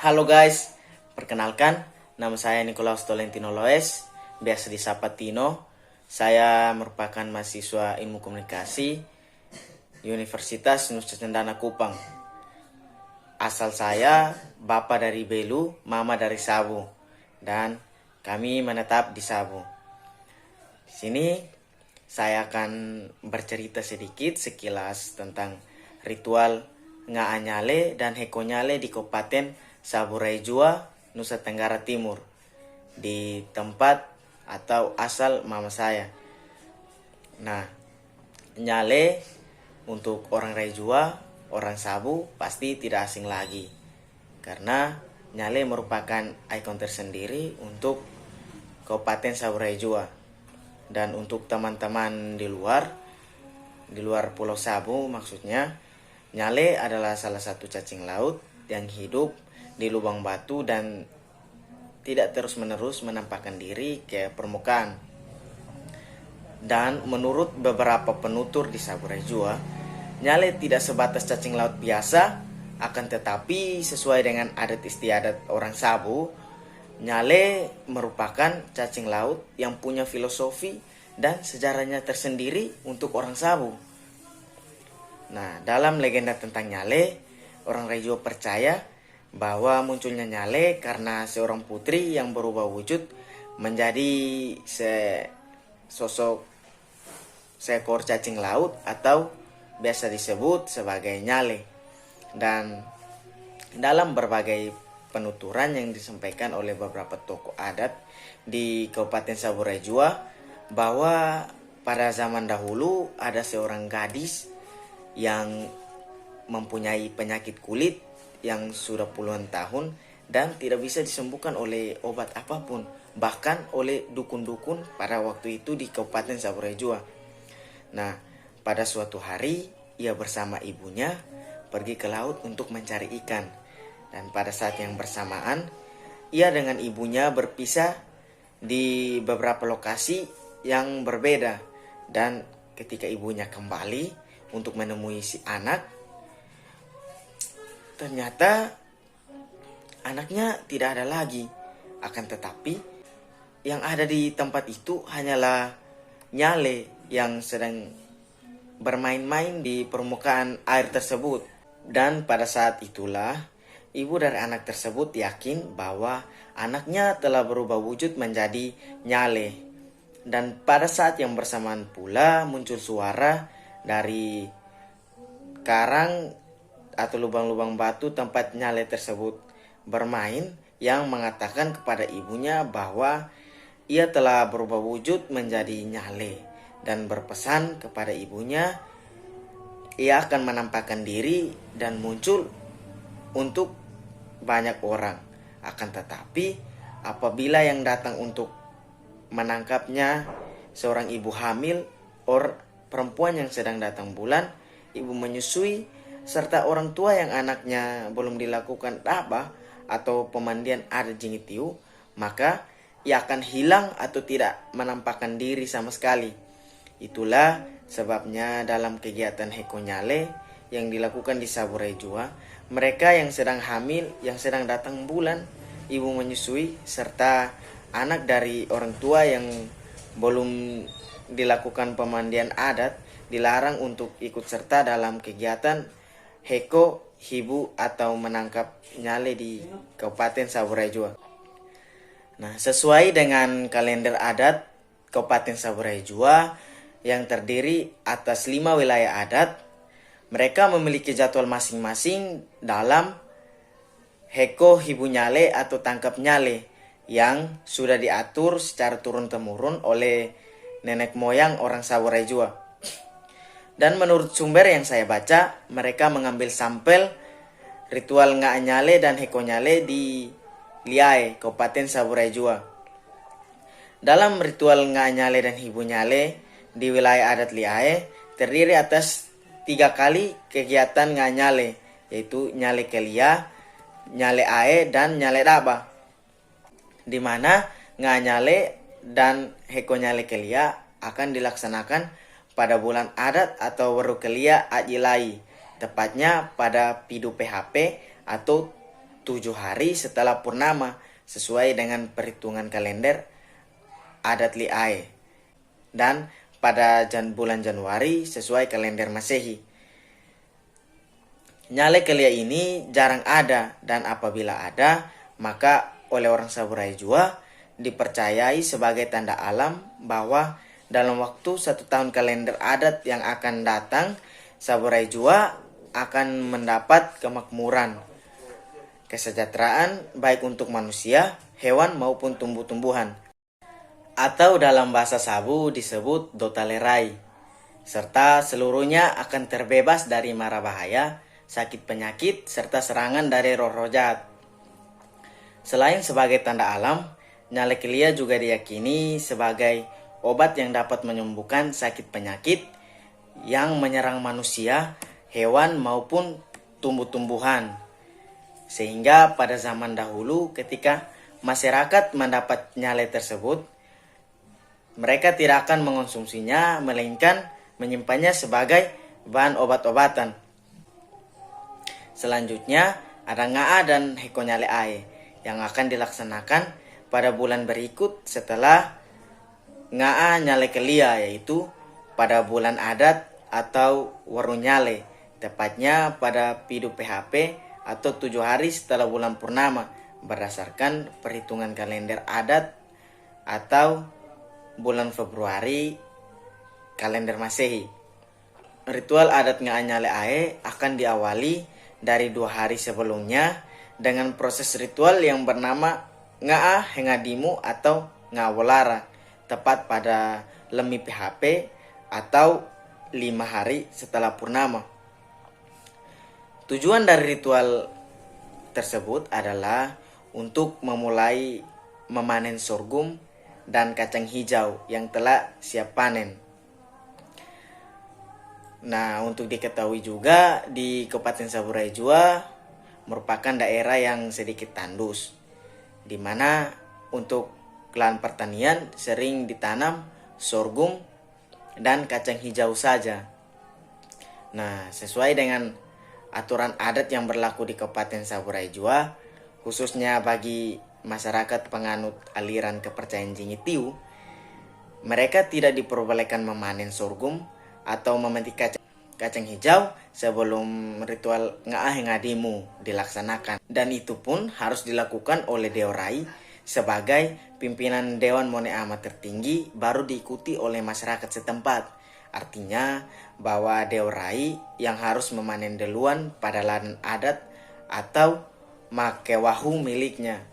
Halo guys, perkenalkan nama saya Nikolaus Tolentino Loes, biasa disapa Tino. Saya merupakan mahasiswa Ilmu Komunikasi Universitas Nusa Cendana Kupang. Asal saya bapak dari Belu, mama dari Sabu, dan kami menetap di Sabu. Di sini saya akan bercerita sedikit sekilas tentang ritual Nga'anyale dan Hekonyale di Kabupaten Saburai Jua, Nusa Tenggara Timur, di tempat atau asal mama saya. Nah, nyale untuk orang Rejua, orang Sabu pasti tidak asing lagi, karena nyale merupakan ikon tersendiri untuk Kabupaten Saburai Jua. Dan untuk teman-teman di luar Pulau Sabu maksudnya, nyale adalah salah satu cacing laut yang hidup di lubang batu dan tidak terus-menerus menampakkan diri ke permukaan. Dan menurut beberapa penutur di Saburai Jua, nyale tidak sebatas cacing laut biasa, akan tetapi sesuai dengan adat istiadat orang Sabu, nyale merupakan cacing laut yang punya filosofi dan sejarahnya tersendiri untuk orang Sabu. Nah, dalam legenda tentang nyale, orang Rejua percaya bahwa munculnya nyale karena seorang putri yang berubah wujud menjadi sosok seekor cacing laut atau biasa disebut sebagai nyale. Dan dalam berbagai penuturan yang disampaikan oleh beberapa tokoh adat di Kabupaten Saburai Jua, bahwa pada zaman dahulu ada seorang gadis yang mempunyai penyakit kulit yang sudah puluhan tahun dan tidak bisa disembuhkan oleh obat apapun, bahkan oleh dukun-dukun pada waktu itu di Kabupaten Saburai Jua. Nah, pada suatu hari ia bersama ibunya pergi ke laut untuk mencari ikan, dan pada saat yang bersamaan ia dengan ibunya berpisah di beberapa lokasi yang berbeda. Dan ketika ibunya kembali untuk menemui si anak, ternyata anaknya tidak ada lagi. Akan tetapi yang ada di tempat itu hanyalah nyale yang sedang bermain-main di permukaan air tersebut. Dan pada saat itulah ibu dari anak tersebut yakin bahwa anaknya telah berubah wujud menjadi nyale. Dan pada saat yang bersamaan pula muncul suara dari karang atau lubang-lubang batu tempat nyale tersebut bermain, yang mengatakan kepada ibunya bahwa ia telah berubah wujud menjadi nyale dan berpesan kepada ibunya ia akan menampakkan diri dan muncul untuk banyak orang. Akan tetapi apabila yang datang untuk menangkapnya seorang ibu hamil or perempuan yang sedang datang bulan, ibu menyusui, serta orang tua yang anaknya belum dilakukan dabah atau pemandian adat jingitiu, maka ia akan hilang atau tidak menampakkan diri sama sekali. Itulah sebabnya dalam kegiatan Hekonyale yang dilakukan di Saburai Jua, mereka yang sedang hamil, yang sedang datang bulan, ibu menyusui, serta anak dari orang tua yang belum dilakukan pemandian adat dilarang untuk ikut serta dalam kegiatan Heko Hibu atau menangkap nyale di Kabupaten Saburai Jua. Nah, sesuai dengan kalender adat Kabupaten Saburai Jua yang terdiri atas 5 wilayah adat, mereka memiliki jadwal masing-masing dalam Heko Hibu Nyale atau tangkap nyale yang sudah diatur secara turun-temurun oleh nenek moyang orang Saburai Jua. Dan menurut sumber yang saya baca, mereka mengambil sampel ritual Nga'anyale dan Hekonyale di Liae, Kabupaten Saburai Jua. Dalam ritual Nga'anyale dan Hibunyale di wilayah adat Liae terdiri atas 3 kali kegiatan Nga'anyale, yaitu Nyale Kelia, Nyale Ae, dan Nyale Daba, di mana Nga'anyale dan Hekonyale Kelia akan dilaksanakan pada bulan adat atau Warukelia Ajilai, tepatnya pada Pidu PHP atau 7 hari setelah purnama sesuai dengan perhitungan kalender adat Li'ai. Dan pada bulan Januari sesuai kalender Masehi. Nyale Kelia ini jarang ada, dan apabila ada, maka oleh orang Saburai Jua dipercayai sebagai tanda alam bahwa dalam waktu 1 tahun kalender adat yang akan datang, Saburai Jua akan mendapat kemakmuran, kesejahteraan baik untuk manusia, hewan maupun tumbuh-tumbuhan. Atau dalam bahasa Sabu disebut Dotalerai. Serta seluruhnya akan terbebas dari mara bahaya, sakit penyakit, serta serangan dari roh-roh jahat. Selain sebagai tanda alam, Nyale Kelia juga diyakini sebagai obat yang dapat menyembuhkan sakit penyakit yang menyerang manusia, hewan maupun tumbuh-tumbuhan. Sehingga pada zaman dahulu ketika masyarakat mendapat nyale tersebut, mereka tidak akan mengonsumsinya, melainkan menyimpannya sebagai bahan obat-obatan. Selanjutnya ada Nga'a dan Heko Nyale Ae yang akan dilaksanakan pada bulan berikut setelah Nga'a Nyale Kelia, yaitu pada bulan adat atau Waru Nyale, tepatnya pada Pidu PHP atau 7 hari setelah bulan purnama berdasarkan perhitungan kalender adat atau bulan Februari kalender Masehi. Ritual adat Nga'a Nyale Ae akan diawali dari 2 hari sebelumnya dengan proses ritual yang bernama Nga'a Hengadimu atau Nga'a Wolara, tepat pada Lemi PHP atau 5 hari setelah purnama. Tujuan dari ritual tersebut adalah untuk memulai memanen sorghum dan kacang hijau yang telah siap panen. Nah, untuk diketahui juga di Kabupaten Saburai Jua merupakan daerah yang sedikit tandus, di mana untuk lahan pertanian sering ditanam sorghum dan kacang hijau saja. Nah, sesuai dengan aturan adat yang berlaku di Kabupaten Saburai Jua, khususnya bagi masyarakat penganut aliran kepercayaan Jingitiu, mereka tidak diperbolehkan memanen sorghum atau memetik kacang hijau sebelum ritual Nga'a Hengadimu dilaksanakan. Dan itu pun harus dilakukan oleh Deorai sebagai pimpinan Dewan Mone Ama tertinggi, baru diikuti oleh masyarakat setempat. Artinya bahwa Deorai yang harus memanen duluan pada lahan adat atau makewahu miliknya.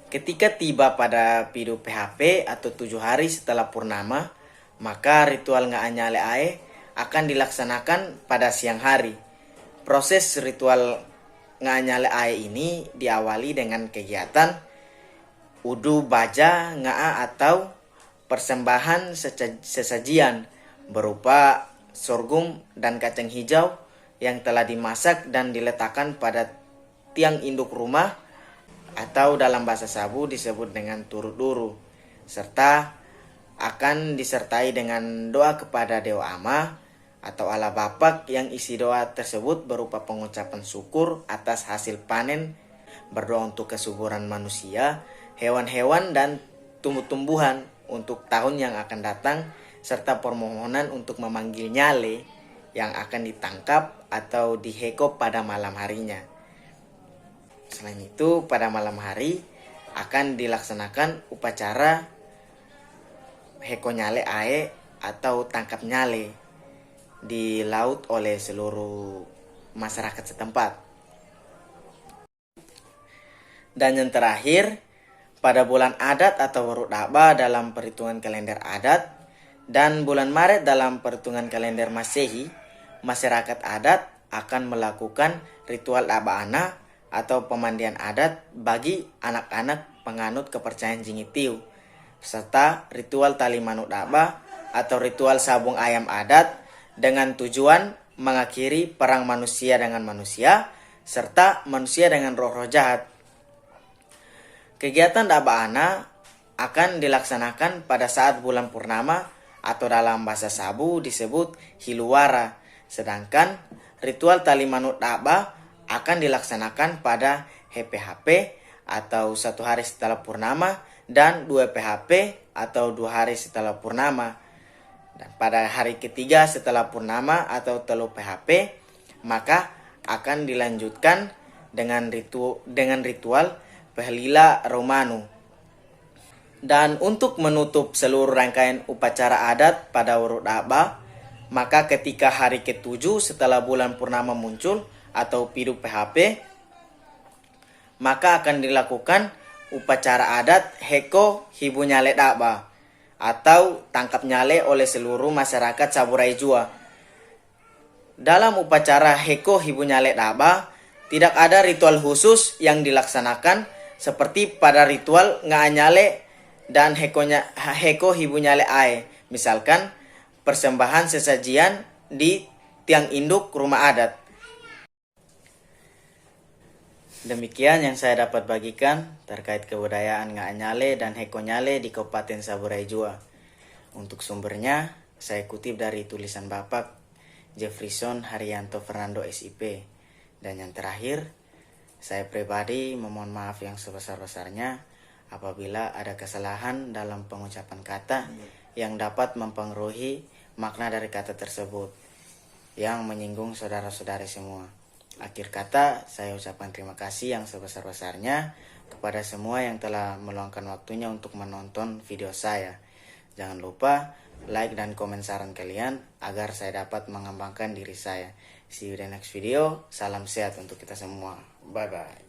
Ketika tiba pada Pidu PHP atau 7 hari setelah purnama, maka ritual Nga'a Nyale Ae akan dilaksanakan pada siang hari. Proses ritual Nga'a Nyale Ae ini diawali dengan kegiatan Udu Baja Nga'a atau persembahan sesajian berupa sorghum dan kacang hijau yang telah dimasak dan diletakkan pada tiang induk rumah atau dalam bahasa Sabu disebut dengan turut duru, serta akan disertai dengan doa kepada Dewa Ama atau Allah Bapak, yang isi doa tersebut berupa pengucapan syukur atas hasil panen, berdoa untuk kesuburan manusia, hewan-hewan dan tumbuh-tumbuhan untuk tahun yang akan datang, serta permohonan untuk memanggil nyale yang akan ditangkap atau diheko pada malam harinya. Selain itu, pada malam hari akan dilaksanakan upacara Heko Nyale Ae atau tangkap nyale di laut oleh seluruh masyarakat setempat. Dan yang terakhir, pada bulan adat atau Waru Daba dalam perhitungan kalender adat dan bulan Maret dalam perhitungan kalender Masehi, masyarakat adat akan melakukan ritual Daba Ana atau pemandian adat bagi anak-anak penganut kepercayaan Jingitiu, serta ritual Tali Manuk Daba atau ritual sabung ayam adat dengan tujuan mengakhiri perang manusia dengan manusia serta manusia dengan roh-roh jahat. Kegiatan Daba Ana akan dilaksanakan pada saat bulan purnama atau dalam bahasa Sabu disebut Hiluwara, sedangkan ritual Tali Manuk Daba akan dilaksanakan pada HPHP atau 1 hari setelah purnama, dan 2 PHP atau 2 hari setelah purnama. Dan pada hari ketiga setelah purnama atau 3 PHP, maka akan dilanjutkan dengan ritual Pahlila Romanu. Dan untuk menutup seluruh rangkaian upacara adat pada Woro Daba, maka ketika hari ke-7 setelah bulan purnama muncul atau Pidu PHP, maka akan dilakukan upacara adat Heko Hibu Nyale Daba atau tangkap nyale oleh seluruh masyarakat Saburai Jua. Dalam upacara Heko Hibu Nyale Daba, tidak ada ritual khusus yang dilaksanakan seperti pada ritual Nganyale dan Heko Hibu Nyale Ae. Misalkan persembahan sesajian di tiang induk rumah adat. Demikian yang saya dapat bagikan terkait kebudayaan Nganyale dan Heko Nyale di Kabupaten Saburai Jua. Untuk sumbernya, saya kutip dari tulisan Bapak Jefferson Haryanto Fernando SIP. Dan yang terakhir, saya pribadi memohon maaf yang sebesar-besarnya apabila ada kesalahan dalam pengucapan kata yang dapat mempengaruhi makna dari kata tersebut yang menyinggung saudara-saudari semua. Akhir kata, saya ucapkan terima kasih yang sebesar-besarnya kepada semua yang telah meluangkan waktunya untuk menonton video saya. Jangan lupa like dan komen saran kalian agar saya dapat mengembangkan diri saya. See you in the next video. Salam sehat untuk kita semua. Bye-bye.